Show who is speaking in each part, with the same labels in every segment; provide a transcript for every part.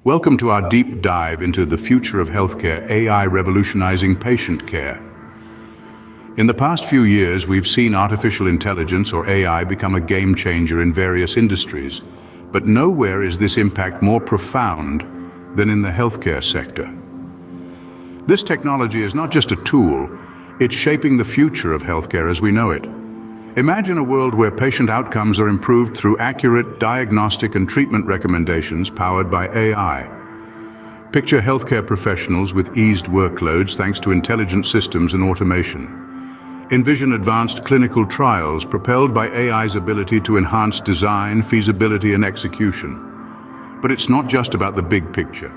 Speaker 1: Welcome to our deep dive into the future of healthcare, AI revolutionizing patient care. In the past few years, we've seen artificial intelligence, or AI, become a game changer in various industries. But nowhere is this impact more profound than in the healthcare sector. This technology is not just a tool, it's shaping the future of healthcare as we know it. Imagine a world where patient outcomes are improved through accurate diagnostic and treatment recommendations powered by AI. Picture healthcare professionals with eased workloads thanks to intelligent systems and automation. Envision advanced clinical trials propelled by AI's ability to enhance design, feasibility, and execution. But it's not just about the big picture.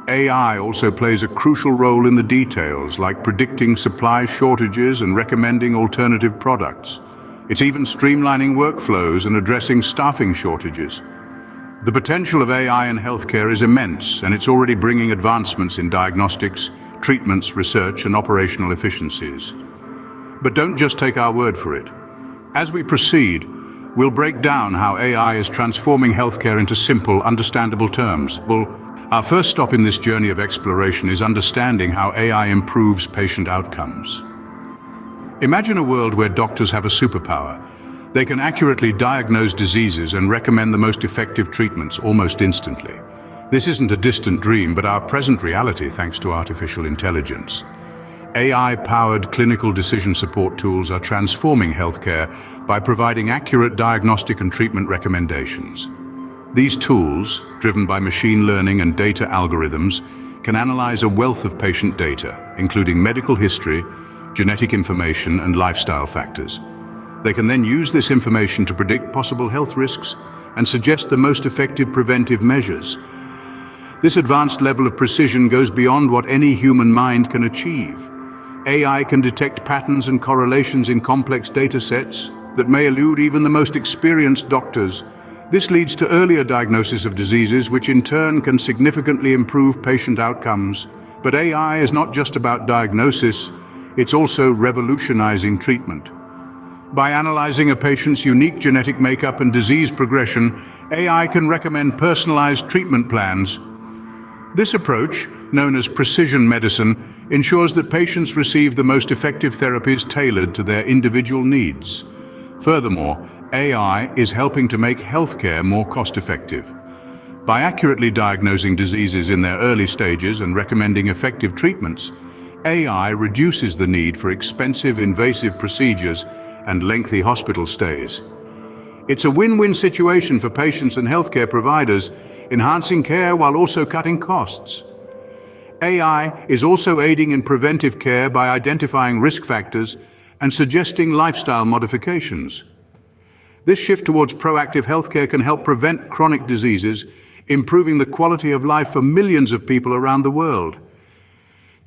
Speaker 1: AI also plays a crucial role in the details, like predicting supply shortages and recommending alternative products. It's even streamlining workflows and addressing staffing shortages. The potential of AI in healthcare is immense, and it's already bringing advancements in diagnostics, treatments, research, and operational efficiencies. But don't just take our word for it. As we proceed, we'll break down how AI is transforming healthcare into simple, understandable terms. Our first stop in this journey of exploration is understanding how AI improves patient outcomes. Imagine a world where doctors have a superpower. They can accurately diagnose diseases and recommend the most effective treatments almost instantly. This isn't a distant dream, but our present reality thanks to artificial intelligence. AI-powered clinical decision support tools are transforming healthcare by providing accurate diagnostic and treatment recommendations. These tools, driven by machine learning and data algorithms, can analyze a wealth of patient data, including medical history, genetic information, and lifestyle factors. They can then use this information to predict possible health risks and suggest the most effective preventive measures. This advanced level of precision goes beyond what any human mind can achieve. AI can detect patterns and correlations in complex data sets that may elude even the most experienced doctors. This leads to earlier diagnosis of diseases, which in turn can significantly improve patient outcomes. But AI is not just about diagnosis, it's also revolutionizing treatment. By analyzing a patient's unique genetic makeup and disease progression, AI can recommend personalized treatment plans. This approach, known as precision medicine, ensures that patients receive the most effective therapies tailored to their individual needs. Furthermore, AI is helping to make healthcare more cost-effective. By accurately diagnosing diseases in their early stages and recommending effective treatments, AI reduces the need for expensive, invasive procedures and lengthy hospital stays. It's a win-win situation for patients and healthcare providers, enhancing care while also cutting costs. AI is also aiding in preventive care by identifying risk factors and suggesting lifestyle modifications. This shift towards proactive healthcare can help prevent chronic diseases, improving the quality of life for millions of people around the world.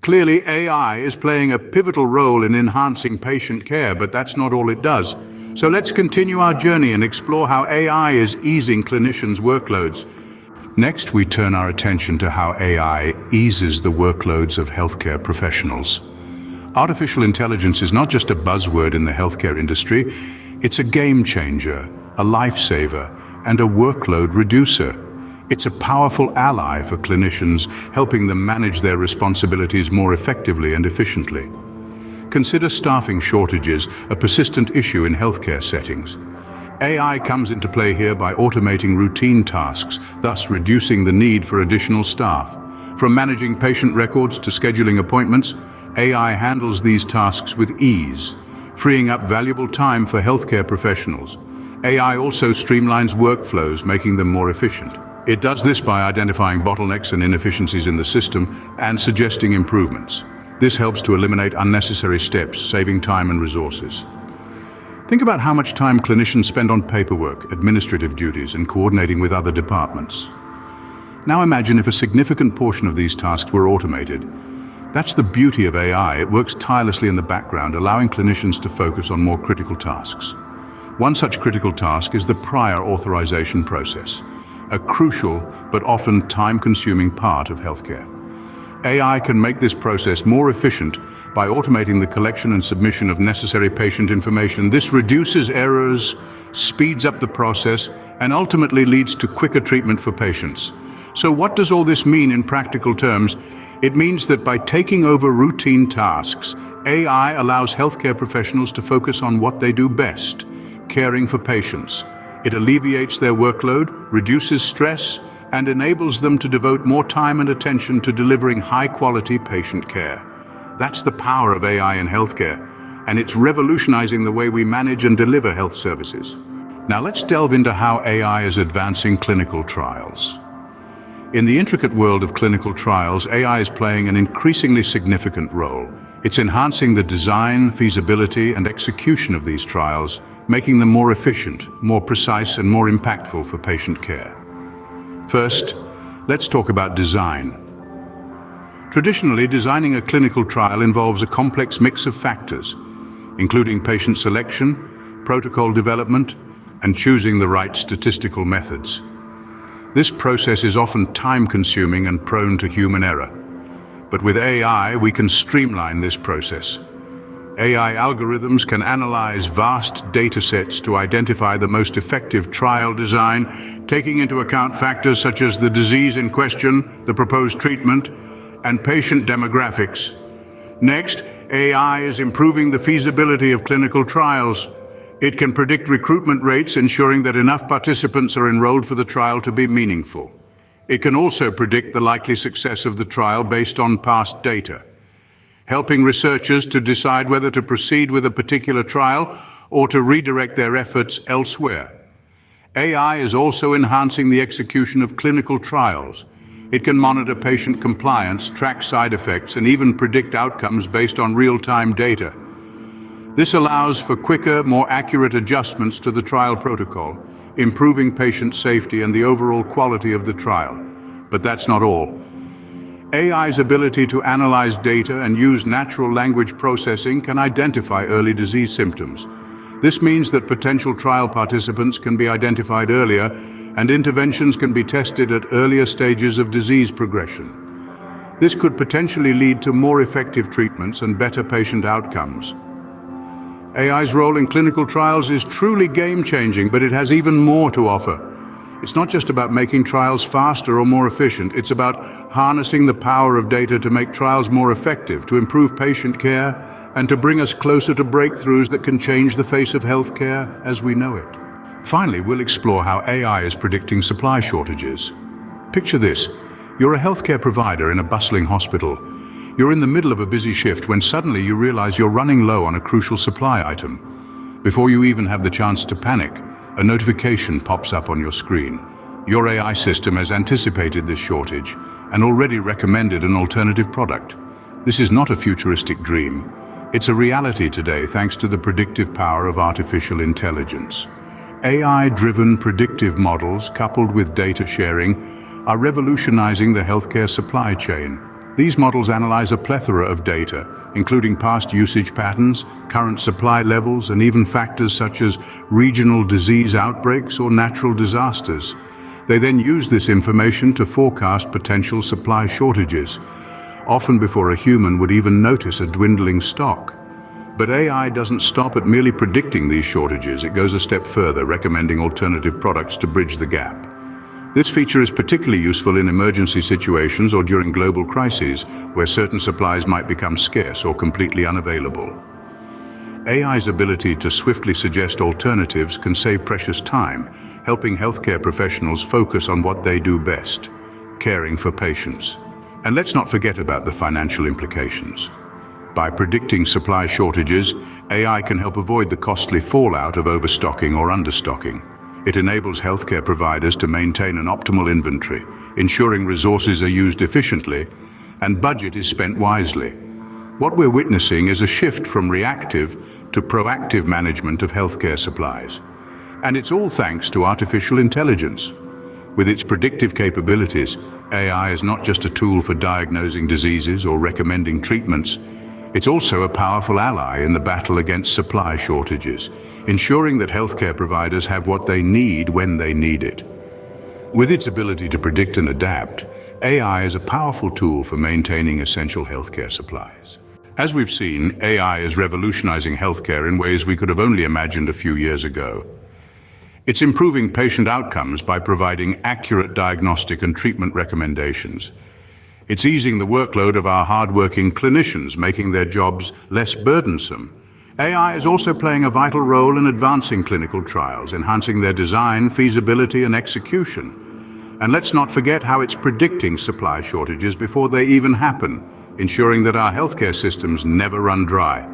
Speaker 1: Clearly, AI is playing a pivotal role in enhancing patient care, but that's not all it does. So let's continue our journey and explore how AI is easing clinicians' workloads. Next, we turn our attention to how AI eases the workloads of healthcare professionals. Artificial intelligence is not just a buzzword in the healthcare industry, it's a game changer, a lifesaver, and a workload reducer. It's a powerful ally for clinicians, helping them manage their responsibilities more effectively and efficiently. Consider staffing shortages, a persistent issue in healthcare settings. AI comes into play here by automating routine tasks, thus reducing the need for additional staff. From managing patient records to scheduling appointments, AI handles these tasks with ease, freeing up valuable time for healthcare professionals. AI also streamlines workflows, making them more efficient. It does this by identifying bottlenecks and inefficiencies in the system and suggesting improvements. This helps to eliminate unnecessary steps, saving time and resources. Think about how much time clinicians spend on paperwork, administrative duties, and coordinating with other departments. Now imagine if a significant portion of these tasks were automated. That's the beauty of AI. It works tirelessly in the background, allowing clinicians to focus on more critical tasks. One such critical task is the prior authorization process, a crucial but often time-consuming part of healthcare. AI can make this process more efficient by automating the collection and submission of necessary patient information. This reduces errors, speeds up the process, and ultimately leads to quicker treatment for patients. So what does all this mean in practical terms? It means that by taking over routine tasks, AI allows healthcare professionals to focus on what they do best, caring for patients. It alleviates their workload, reduces stress, and enables them to devote more time and attention to delivering high-quality patient care. That's the power of AI in healthcare, and it's revolutionizing the way we manage and deliver health services. Now let's delve into how AI is advancing clinical trials. In the intricate world of clinical trials, AI is playing an increasingly significant role. It's enhancing the design, feasibility, and execution of these trials, making them more efficient, more precise, and more impactful for patient care. First, let's talk about design. Traditionally, designing a clinical trial involves a complex mix of factors, including patient selection, protocol development, and choosing the right statistical methods. This process is often time-consuming and prone to human error. But with AI, we can streamline this process. AI algorithms can analyze vast datasets to identify the most effective trial design, taking into account factors such as the disease in question, the proposed treatment, and patient demographics. Next, AI is improving the feasibility of clinical trials. It can predict recruitment rates, ensuring that enough participants are enrolled for the trial to be meaningful. It can also predict the likely success of the trial based on past data, helping researchers to decide whether to proceed with a particular trial or to redirect their efforts elsewhere. AI is also enhancing the execution of clinical trials. It can monitor patient compliance, track side effects, and even predict outcomes based on real-time data. This allows for quicker, more accurate adjustments to the trial protocol, improving patient safety and the overall quality of the trial. But that's not all. AI's ability to analyze data and use natural language processing can identify early disease symptoms. This means that potential trial participants can be identified earlier and interventions can be tested at earlier stages of disease progression. This could potentially lead to more effective treatments and better patient outcomes. AI's role in clinical trials is truly game-changing, but it has even more to offer. It's not just about making trials faster or more efficient, it's about harnessing the power of data to make trials more effective, to improve patient care, and to bring us closer to breakthroughs that can change the face of healthcare as we know it. Finally, we'll explore how AI is predicting supply shortages. Picture this: you're a healthcare provider in a bustling hospital. You're in the middle of a busy shift when suddenly you realize you're running low on a crucial supply item. Before you even have the chance to panic, a notification pops up on your screen. Your AI system has anticipated this shortage and already recommended an alternative product. This is not a futuristic dream. It's a reality today thanks to the predictive power of artificial intelligence. AI-driven predictive models coupled with data sharing are revolutionizing the healthcare supply chain. These models analyze a plethora of data, including past usage patterns, current supply levels, and even factors such as regional disease outbreaks or natural disasters. They then use this information to forecast potential supply shortages, often before a human would even notice a dwindling stock. But AI doesn't stop at merely predicting these shortages. It goes a step further, recommending alternative products to bridge the gap. This feature is particularly useful in emergency situations or during global crises, where certain supplies might become scarce or completely unavailable. AI's ability to swiftly suggest alternatives can save precious time, helping healthcare professionals focus on what they do best, caring for patients. And let's not forget about the financial implications. By predicting supply shortages, AI can help avoid the costly fallout of overstocking or understocking. It enables healthcare providers to maintain an optimal inventory, ensuring resources are used efficiently and budget is spent wisely. What we're witnessing is a shift from reactive to proactive management of healthcare supplies. And it's all thanks to artificial intelligence. With its predictive capabilities, AI is not just a tool for diagnosing diseases or recommending treatments. It's also a powerful ally in the battle against supply shortages, ensuring that healthcare providers have what they need when they need it. With its ability to predict and adapt, AI is a powerful tool for maintaining essential healthcare supplies. As we've seen, AI is revolutionizing healthcare in ways we could have only imagined a few years ago. It's improving patient outcomes by providing accurate diagnostic and treatment recommendations. It's easing the workload of our hard-working clinicians, making their jobs less burdensome. AI is also playing a vital role in advancing clinical trials, enhancing their design, feasibility, and execution. And let's not forget how it's predicting supply shortages before they even happen, ensuring that our healthcare systems never run dry.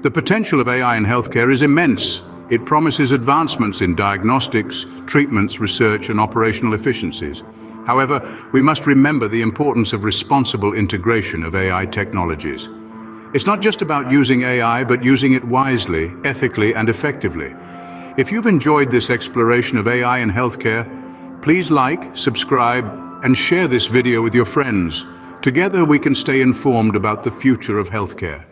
Speaker 1: The potential of AI in healthcare is immense. It promises advancements in diagnostics, treatments, research, and operational efficiencies. However, we must remember the importance of responsible integration of AI technologies. It's not just about using AI, but using it wisely, ethically, and effectively. If you've enjoyed this exploration of AI in healthcare, please like, subscribe, and share this video with your friends. Together we can stay informed about the future of healthcare.